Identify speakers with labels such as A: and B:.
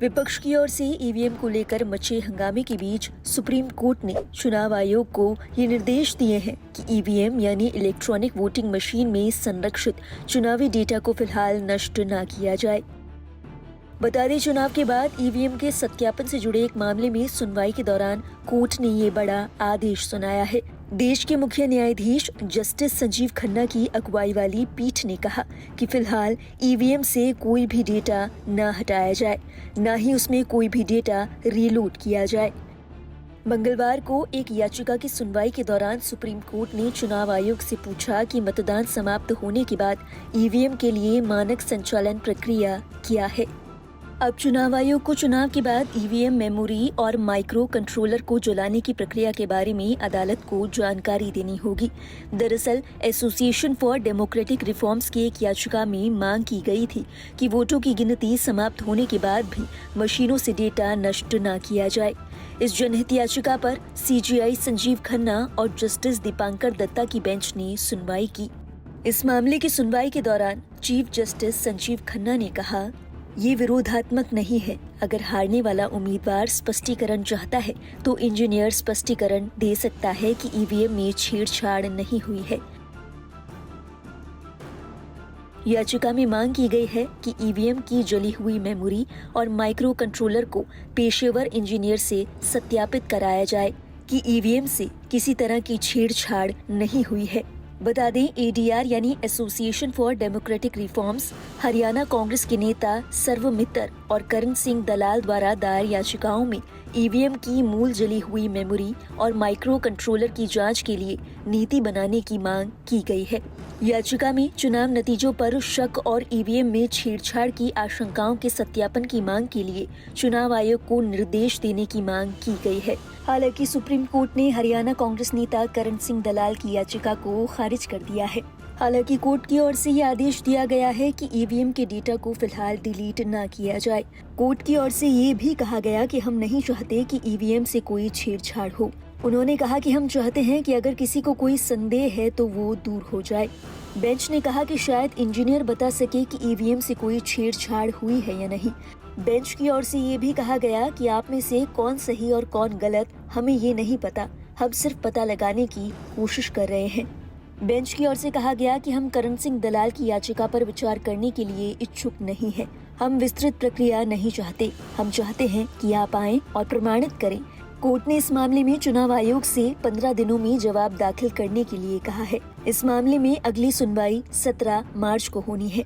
A: विपक्ष की ओर से ईवीएम को लेकर मचे हंगामे के बीच सुप्रीम कोर्ट ने चुनाव आयोग को ये निर्देश दिए हैं कि ईवीएम यानी इलेक्ट्रॉनिक वोटिंग मशीन में संरक्षित चुनावी डेटा को फिलहाल नष्ट न किया जाए। बता दें, चुनाव के बाद ईवीएम के सत्यापन से जुड़े एक मामले में सुनवाई के दौरान कोर्ट ने ये बड़ा आदेश सुनाया है। देश के मुख्य न्यायाधीश जस्टिस संजीव खन्ना की अगुवाई वाली पीठ ने कहा कि फिलहाल ईवीएम से कोई भी डेटा न हटाया जाए, न ही उसमें कोई भी डेटा रीलोड किया जाए। मंगलवार को एक याचिका की सुनवाई के दौरान सुप्रीम कोर्ट ने चुनाव आयोग से पूछा कि मतदान समाप्त होने के बाद ईवीएम के लिए मानक संचालन प्रक्रिया क्या है। अब चुनाव आयोग को चुनाव के बाद ईवीएम मेमोरी और माइक्रो कंट्रोलर को जलाने की प्रक्रिया के बारे में अदालत को जानकारी देनी होगी। दरअसल एसोसिएशन फॉर डेमोक्रेटिक रिफॉर्म्स की एक याचिका में मांग की गई थी कि वोटों की गिनती समाप्त होने के बाद भी मशीनों से डेटा नष्ट न किया जाए। इस जनहित याचिका पर सीजेआई संजीव खन्ना और जस्टिस दीपांकर दत्ता की बेंच ने सुनवाई की। इस मामले की सुनवाई के दौरान चीफ जस्टिस संजीव खन्ना ने कहा, ये विरोधात्मक नहीं है। अगर हारने वाला उम्मीदवार स्पष्टीकरण चाहता है तो इंजीनियर स्पष्टीकरण दे सकता है कि ईवीएम में छेड़छाड़ नहीं हुई है। याचिका में मांग की गई है कि ईवीएम की जली हुई मेमोरी और माइक्रो कंट्रोलर को पेशेवर इंजीनियर से सत्यापित कराया जाए कि ईवीएम से किसी तरह की छेड़छाड़ नहीं हुई है। बता दें, एडीआर यानी association for democratic reforms Haryana Congress के नेता सर्व मित्तर और करण सिंह दलाल द्वारा दायर याचिकाओं में ईवीएम की मूल जली हुई मेमोरी और माइक्रो कंट्रोलर की जांच के लिए नीति बनाने की मांग की गई है। याचिका में चुनाव नतीजों पर शक और ईवीएम में छेड़छाड़ की आशंकाओं के सत्यापन की मांग के लिए चुनाव आयोग को निर्देश देने की मांग की गई है। हालांकि सुप्रीम कोर्ट ने हरियाणा कांग्रेस नेता करण सिंह दलाल की याचिका को खारिज कर दिया है। हालांकि कोर्ट की ओर से ये आदेश दिया गया है कि ईवीएम के डेटा को फिलहाल डिलीट न किया जाए। कोर्ट की ओर से ये भी कहा गया कि हम नहीं चाहते कि ईवीएम से कोई छेड़छाड़ हो। उन्होंने कहा कि हम चाहते हैं कि अगर किसी को कोई संदेह है तो वो दूर हो जाए। बेंच ने कहा कि शायद इंजीनियर बता सके कि ईवीएम से कोई छेड़छाड़ हुई है या नहीं। बेंच की ओर से ये भी कहा गया कि आप में से कौन सही और कौन गलत हमें ये नहीं पता, हम सिर्फ पता लगाने की कोशिश कर रहे हैं। बेंच की ओर से कहा गया कि हम करण सिंह दलाल की याचिका पर विचार करने के लिए इच्छुक नहीं हैं। हम विस्तृत प्रक्रिया नहीं चाहते। हम चाहते हैं कि आप आएं और प्रमाणित करें। कोर्ट ने इस मामले में चुनाव आयोग से 15 दिनों में जवाब दाखिल करने के लिए कहा है। इस मामले में अगली सुनवाई 17 मार्च को होनी है।